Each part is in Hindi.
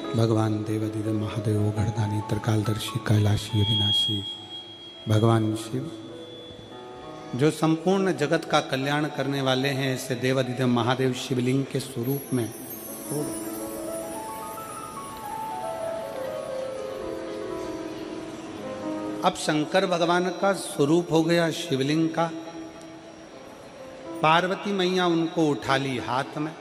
भगवान देवाधिदेव महादेव घरदानी त्रिकालदर्शी कैलाशी अविनाशी भगवान शिव जो संपूर्ण जगत का कल्याण करने वाले हैं, ऐसे देवाधिदेव महादेव शिवलिंग के स्वरूप में अब शंकर भगवान का स्वरूप हो गया शिवलिंग का। पार्वती मैया उनको उठा ली हाथ में।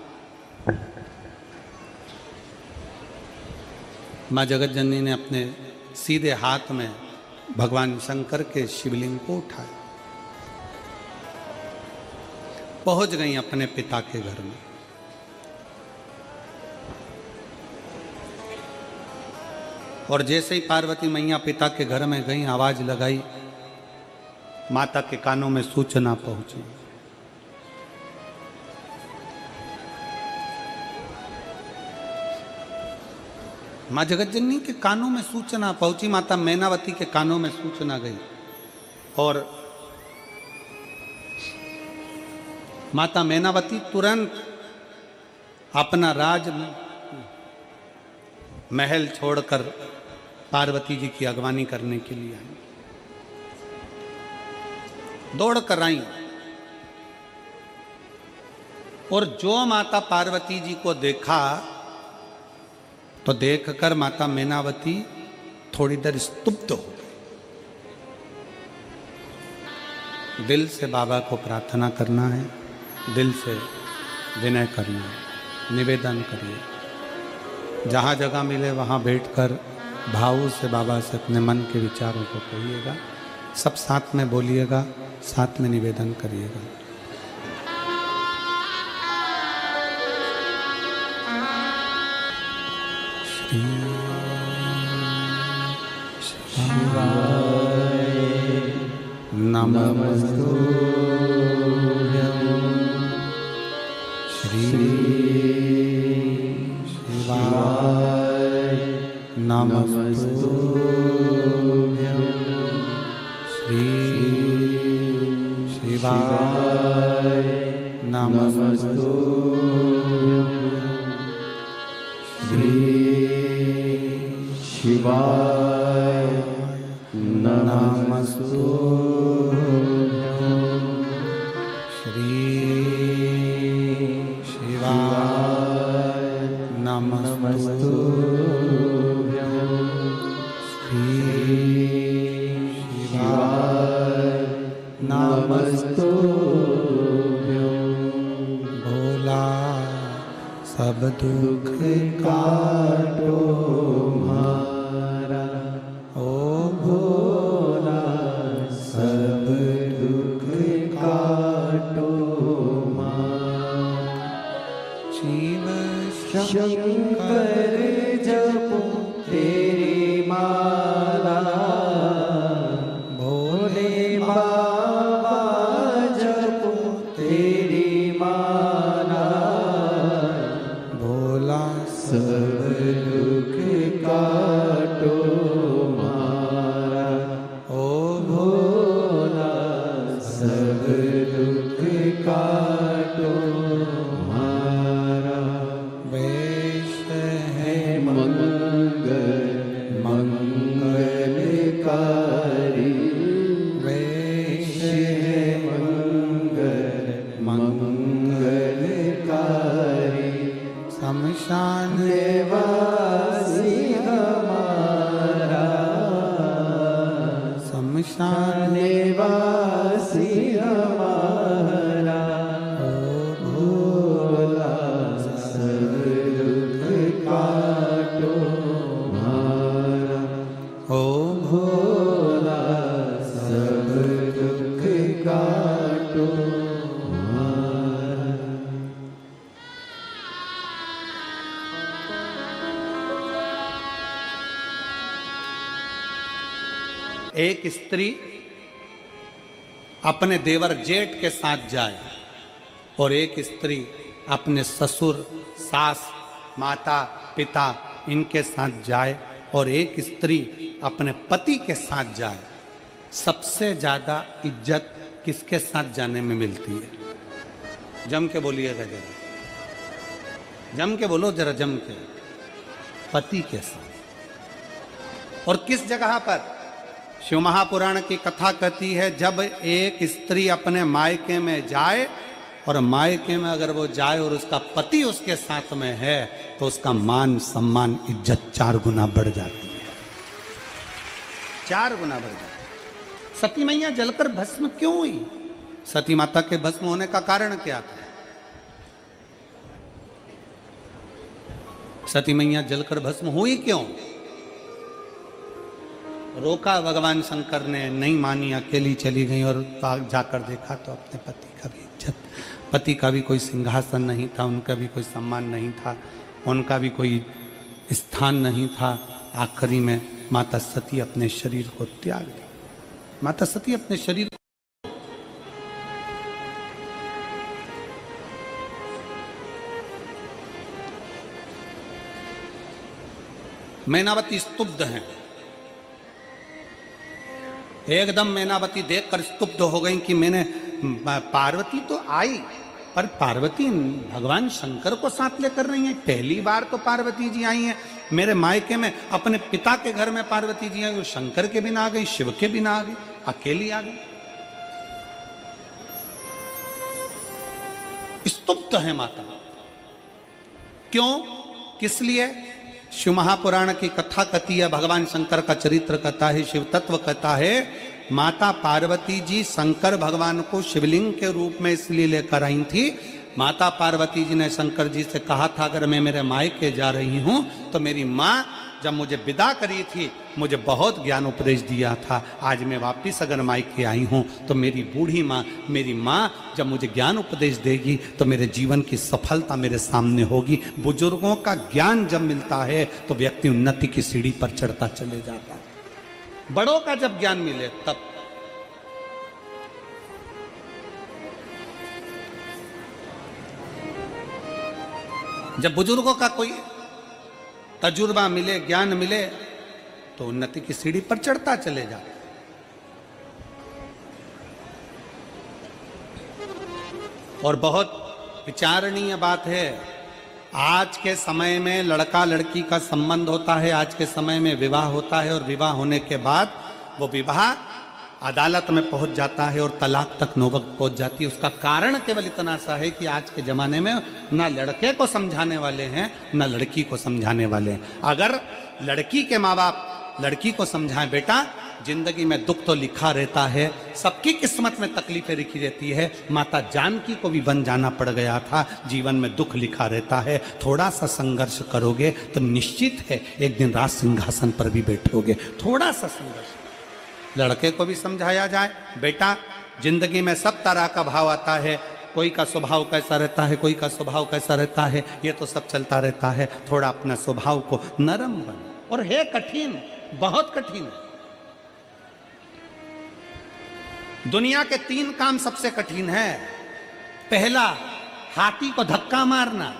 माँ जगत जननी ने अपने सीधे हाथ में भगवान शंकर के शिवलिंग को उठाया, पहुंच गई अपने पिता के घर में। और जैसे ही पार्वती मैया पिता के घर में गई, आवाज लगाई, माता के कानों में सूचना पहुंची। माँ जगत जननी के कानों में सूचना पहुंची, माता मैनावती के कानों में सूचना गई और माता मैनावती तुरंत अपना राज महल छोड़कर पार्वती जी की अगवानी करने के लिए आई, दौड़ कर आई। और जो माता पार्वती जी को देखा तो देखकर माता मैनावती थोड़ी देर स्तुप्त हो गई। दिल से बाबा को प्रार्थना करना है, दिल से विनय करना है, निवेदन करिए। जहाँ जगह मिले वहाँ बैठकर भाव से बाबा से अपने मन के विचारों को कहिएगा। सब साथ में बोलिएगा, साथ में निवेदन करिएगा। श्री शिवाय नमस्तुभ्यं। श्री शिवाय नमस्तुभ्यं। श्री शिवाय नमस्तुभ्यं। श्री शिवाय नमस्तुभ्यं। श्री शिवाय नमस्तुभ्यं। श्री शिवाय नमस्तुभ्यं। भोला सब दुख काटो मारा, ओ भोला सब दुख काटो मारा। शिव शंकर जपो तेरी माला, भोले बाबा जपो तेरी माला। भोला सब दुख काटो मारा, ओ भोला सब दुख काटो मारा। वेश है मंगल मंगलकारी, वेश है मंगल मंगलकारी। शमशान निवासी हमारा, शमशान निवासी हमारा। ओ भोला सब दुख काटो मारा, ओ भोला सब दुख काटो मारा। एक स्त्री अपने देवर जेठ के साथ जाए और एक स्त्री अपने ससुर सास माता पिता इनके साथ जाए और एक स्त्री अपने पति के साथ जाए, सबसे ज्यादा इज्जत किसके साथ जाने में मिलती है? जम के बोलिएगा जरा, जम के बोलो जरा, जम के। पति के साथ। और किस जगह पर? शिव महापुराण की कथा कहती है, जब एक स्त्री अपने मायके में जाए और मायके में अगर वो जाए और उसका पति उसके साथ में है तो उसका मान सम्मान इज्जत 4 गुना बढ़ जाती है, 4 गुना बढ़ जाती है। सती मैया जलकर भस्म क्यों हुई? सती माता के भस्म होने का कारण क्या था? सती मैया जलकर भस्म हुई क्यों? रोका भगवान शंकर ने, नहीं मानी, अकेली चली गई और जाकर देखा तो अपने पति का भी इज्जत, पति का भी कोई सिंहासन नहीं था, उनका भी कोई सम्मान नहीं था, उनका भी कोई स्थान नहीं था। आखिरी में माता सती अपने शरीर को त्याग दी। माता सती अपने शरीर मैनावती स्तुब्ध हैं, एकदम मैनावती देखकर स्तुब्ध हो गई कि मैंने, पार्वती तो आई पर पार्वती भगवान शंकर को साथ लेकर नहीं है। पहली बार तो पार्वती जी आई हैं मेरे मायके में, अपने पिता के घर में पार्वती जी आई, वो शंकर के बिना आ गई, शिव के बिना आ गई, अकेली आ गई। स्तुब्ध है माता। क्यों? किस लिए? शिव महापुराण की कथा कहती है, भगवान शंकर का चरित्र कहता है, शिव तत्व कहता है, माता पार्वती जी शंकर भगवान को शिवलिंग के रूप में इसलिए लेकर आई थी। माता पार्वती जी ने शंकर जी से कहा था, अगर मैं मेरे मायके जा रही हूं तो मेरी माँ जब मुझे विदा करी थी मुझे बहुत ज्ञान उपदेश दिया था, आज मैं वापिस अगर मायके आई हूं तो मेरी बूढ़ी माँ, मेरी माँ जब मुझे ज्ञान उपदेश देगी तो मेरे जीवन की सफलता मेरे सामने होगी। बुजुर्गों का ज्ञान जब मिलता है तो व्यक्ति उन्नति की सीढ़ी पर चढ़ता चले जाता है। बड़ों का जब ज्ञान मिले तब। जब बुजुर्गों का कोई तजुर्बा मिले, ज्ञान मिले तो उन्नति की सीढ़ी पर चढ़ता चले जाता। और बहुत विचारणीय बात है, आज के समय में लड़का लड़की का संबंध होता है, आज के समय में विवाह होता है और विवाह होने के बाद वो विवाह अदालत में पहुंच जाता है और तलाक तक नौबत पहुंच जाती है। उसका कारण केवल इतना सा है कि आज के जमाने में ना लड़के को समझाने वाले हैं ना लड़की को समझाने वाले हैं। अगर लड़की के माँ बाप लड़की को समझाएं, बेटा जिंदगी में दुख तो लिखा रहता है, सबकी किस्मत में तकलीफें लिखी रहती है, माता जानकी को भी बन जाना पड़ गया था, जीवन में दुख लिखा रहता है, थोड़ा सा संघर्ष करोगे तो निश्चित है एक दिन राज सिंहासन पर भी बैठोगे। थोड़ा सा संघर्ष। लड़के को भी समझाया जाए, बेटा जिंदगी में सब तरह का भाव आता है, कोई का स्वभाव कैसा रहता है, कोई का स्वभाव कैसा रहता है, ये तो सब चलता रहता है, थोड़ा अपना स्वभाव को नरम बनो। और है कठिन, बहुत कठिन है। दुनिया के 3 काम सबसे कठिन है। पहला, हाथी को धक्का मारना।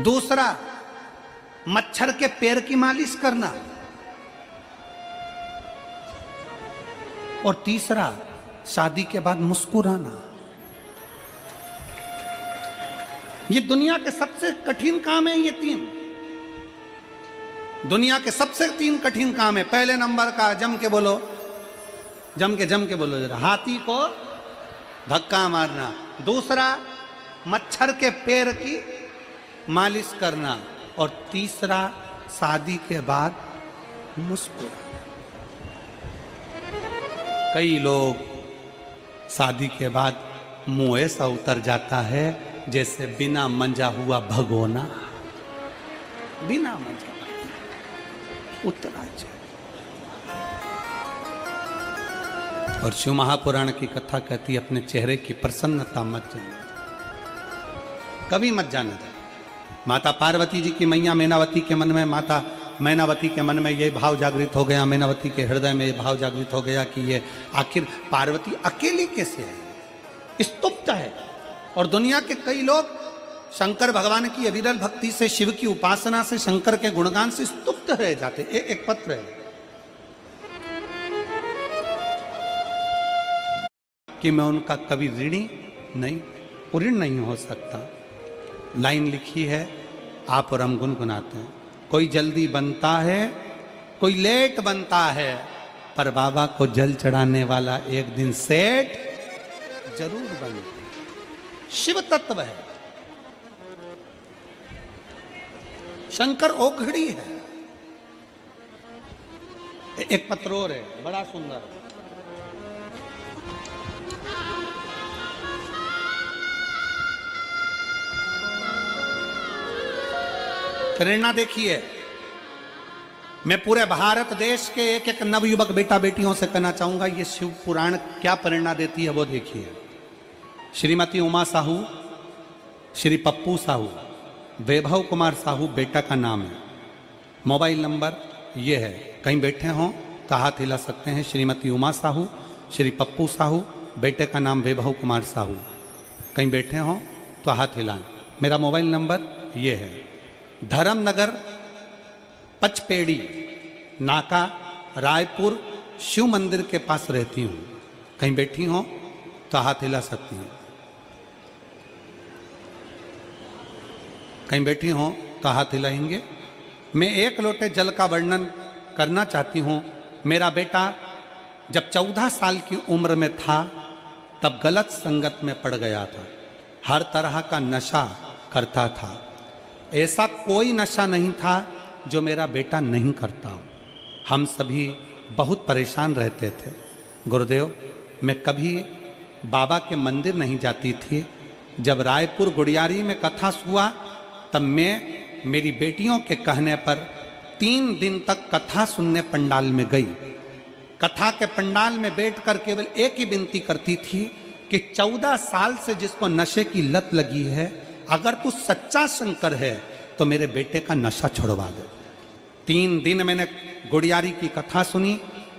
दूसरा, मच्छर के पैर की मालिश करना। और तीसरा, शादी के बाद मुस्कुराना। ये दुनिया के सबसे कठिन काम है। ये 3 दुनिया के सबसे 3 कठिन काम है। पहले नंबर का, जम के बोलो, जम के बोलो जरा, हाथी को धक्का मारना। दूसरा, मच्छर के पैर की मालिश करना। और तीसरा, शादी के बाद मुस्कुराना। कई लोग शादी के बाद मुंह ऐसा उतर जाता है जैसे बिना मंजा हुआ भगोना, बिना मंजा उतरा जाए। और शिव महापुराण की कथा कहती है, अपने चेहरे की प्रसन्नता मत जाने, कभी मत जाने दे। माता पार्वती जी की मैया मैनावती के मन में, माता मैनावती के मन में ये भाव जागृत हो गया, मैनावती के हृदय में ये भाव जागृत हो गया कि ये आखिर पार्वती अकेली कैसे है, स्तुप्त है। और दुनिया के कई लोग शंकर भगवान की अविरल भक्ति से, शिव की उपासना से, शंकर के गुणगान से स्तुप्त रह जाते। एक पत्र है कि मैं उनका कभी ऋणी नहीं, ऋण नहीं हो सकता। लाइन लिखी है, आप और हम गुनगुनाते हैं। कोई जल्दी बनता है, कोई लेट बनता है, पर बाबा को जल चढ़ाने वाला एक दिन सेठ जरूर बनता है। शिव तत्व है, शंकर ओघड़ी है। एक पत्र और है बड़ा सुंदर, प्रेरणा देखिए। मैं पूरे भारत देश के एक एक नवयुवक बेटा बेटियों से कहना चाहूंगा, ये शिव पुराण क्या प्रेरणा देती है वो देखिए। श्रीमती उमा साहू, श्री पप्पू साहू, वैभव कुमार साहू बेटा का नाम है। मोबाइल नंबर ये है, कहीं बैठे हों तो हाथ हिला सकते हैं। श्रीमती उमा साहू, श्री पप्पू साहू, बेटे का नाम वैभव कुमार साहू, कहीं बैठे हों तो हाथ हिलाएं। मेरा मोबाइल नंबर ये है। धर्मनगर पचपेड़ी नाका रायपुर शिव मंदिर के पास रहती हूँ, कहीं बैठी हो तो हाथ हिला सकती हूँ। कहीं बैठी हो तो हाथ हिलाएंगे। मैं एक लोटे जल का वर्णन करना चाहती हूँ। मेरा बेटा जब 14 साल की उम्र में था तब गलत संगत में पड़ गया था। हर तरह का नशा करता था। ऐसा कोई नशा नहीं था जो मेरा बेटा नहीं करता हो। हम सभी बहुत परेशान रहते थे। गुरुदेव, मैं कभी बाबा के मंदिर नहीं जाती थी। जब रायपुर गुड़ियारी में कथा हुआ तब मैं मेरी बेटियों के कहने पर 3 दिन तक कथा सुनने पंडाल में गई। कथा के पंडाल में बैठकर केवल एक ही विनती करती थी कि 14 साल से जिसको नशे की लत लगी है, अगर तू सच्चा शंकर है तो मेरे बेटे का नशा छुड़वा दे। 3 दिन मैंने गुड़ियारी की कथा सुनी,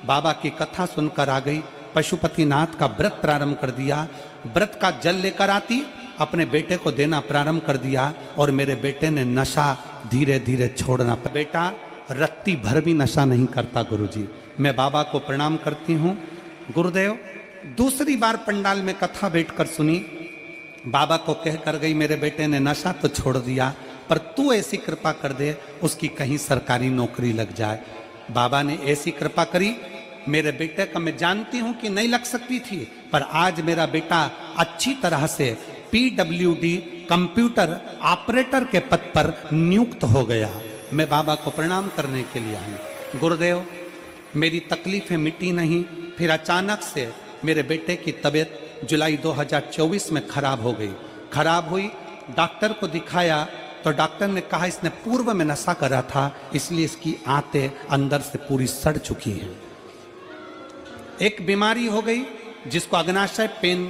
बाबा की कथा सुनकर आ गई। पशुपतिनाथ का व्रत प्रारंभ कर दिया। व्रत का जल लेकर आती, अपने बेटे को देना प्रारंभ कर दिया और मेरे बेटे ने नशा धीरे धीरे छोड़ना। बेटा रत्ती भर भी नशा नहीं करता गुरुजी। मैं बाबा को प्रणाम करती हूँ। गुरुदेव, दूसरी बार पंडाल में कथा बैठकर सुनी। बाबा को कह कर गई, मेरे बेटे ने नशा तो छोड़ दिया, पर तू ऐसी कृपा कर दे उसकी कहीं सरकारी नौकरी लग जाए। बाबा ने ऐसी कृपा करी, मेरे बेटे का मैं जानती हूं कि नहीं लग सकती थी, पर आज मेरा बेटा अच्छी तरह से PWD कंप्यूटर ऑपरेटर के पद पर नियुक्त हो गया। मैं बाबा को प्रणाम करने के लिए आई। गुरुदेव, मेरी तकलीफें मिटी नहीं। फिर अचानक से मेरे बेटे की तबीयत जुलाई 2024 में खराब हो गई। खराब हुई, डॉक्टर को दिखाया तो डॉक्टर ने कहा इसने पूर्व में नशा करा था, इसलिए इसकी आंतें अंदर से पूरी सड़ चुकी हैं। एक बीमारी हो गई जिसको अग्नाशय पेन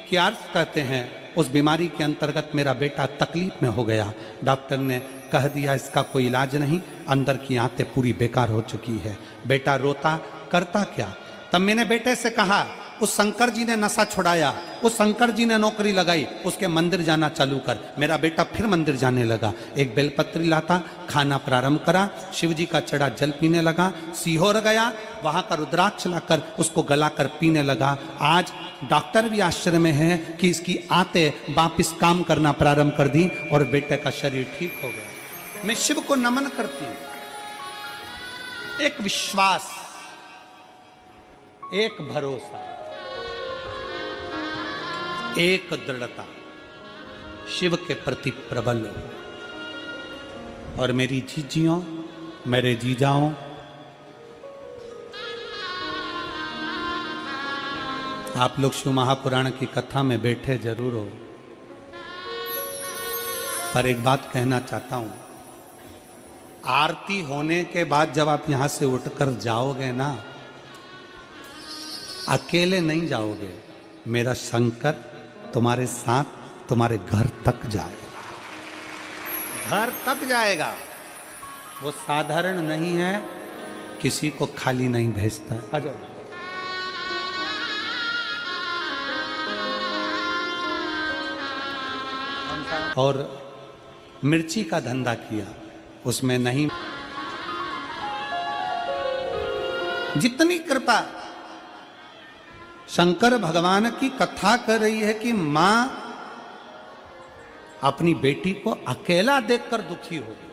कियार्स कहते हैं। उस बीमारी के अंतर्गत मेरा बेटा तकलीफ में हो गया। डॉक्टर ने कह दिया इसका कोई इलाज नहीं, अंदर की आंतें पूरी बेकार हो चुकी है। बेटा रोता, करता क्या? तब मैंने बेटे से कहा, उस शंकर जी ने नशा छुड़ाया, उस शंकर जी ने नौकरी लगाई, उसके मंदिर जाना चालू कर। मेरा बेटा फिर मंदिर जाने लगा। एक बेलपत्री लाता, खाना प्रारंभ करा, शिव जी का चढ़ा जल पीने लगा। सीहोर गया, वहां का रुद्राक्ष लाकर उसको गलाकर पीने लगा। आज डॉक्टर भी आश्चर्य में है कि इसकी आंतें वापिस काम करना प्रारंभ कर दी और बेटे का शरीर ठीक हो गया। मैं शिव को नमन करती हूं। एक विश्वास, एक भरोसा, एक दृढ़ता शिव के प्रति प्रबल हो। और मेरी जीजियों, मेरे जीजाओं, आप लोग शिव महापुराण की कथा में बैठे जरूर हो, पर एक बात कहना चाहता हूं। आरती होने के बाद जब आप यहां से उठकर जाओगे ना, अकेले नहीं जाओगे, मेरा शंकर तुम्हारे साथ तुम्हारे घर तक जाएगा। घर तक जाएगा। वो साधारण नहीं है, किसी को खाली नहीं भेजता। आ जाओ। और मिर्ची का धंधा किया, उसमें नहीं। जितनी कृपा शंकर भगवान की कथा कर रही है कि मां अपनी बेटी को अकेला देखकर दुखी हो गया,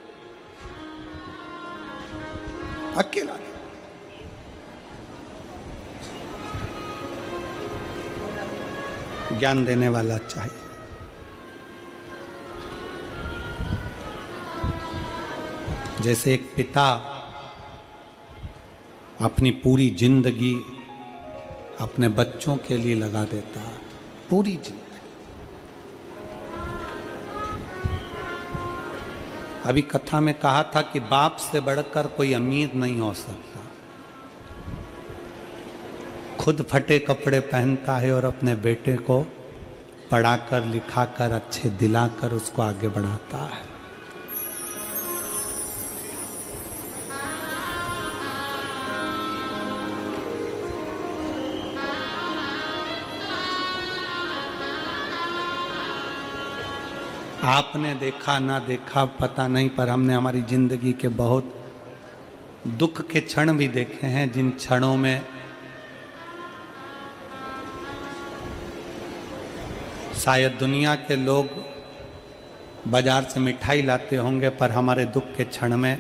अकेला। ज्ञान देने वाला चाहिए। जैसे एक पिता अपनी पूरी जिंदगी अपने बच्चों के लिए लगा देता है, पूरी जिंदगी। अभी कथा में कहा था कि बाप से बढ़कर कोई अमीर नहीं हो सकता। खुद फटे कपड़े पहनता है और अपने बेटे को पढ़ाकर लिखाकर अच्छे दिलाकर उसको आगे बढ़ाता है। आपने देखा ना देखा पता नहीं, पर हमने हमारी जिंदगी के बहुत दुख के क्षण भी देखे हैं, जिन क्षणों में शायद दुनिया के लोग बाजार से मिठाई लाते होंगे, पर हमारे दुख के क्षण में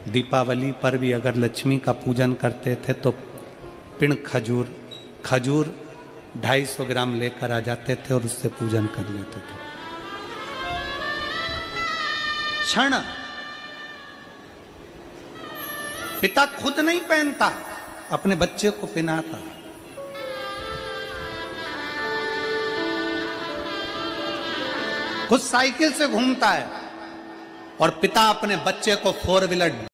दीपावली पर भी अगर लक्ष्मी का पूजन करते थे तो पिण खजूर 250 ग्राम लेकर आ जाते थे और उससे पूजन कर लेते थे। क्षण पिता खुद नहीं पहनता, अपने बच्चे को पहनाता। खुद साइकिल से घूमता है और पिता अपने बच्चे को 4 व्हीलर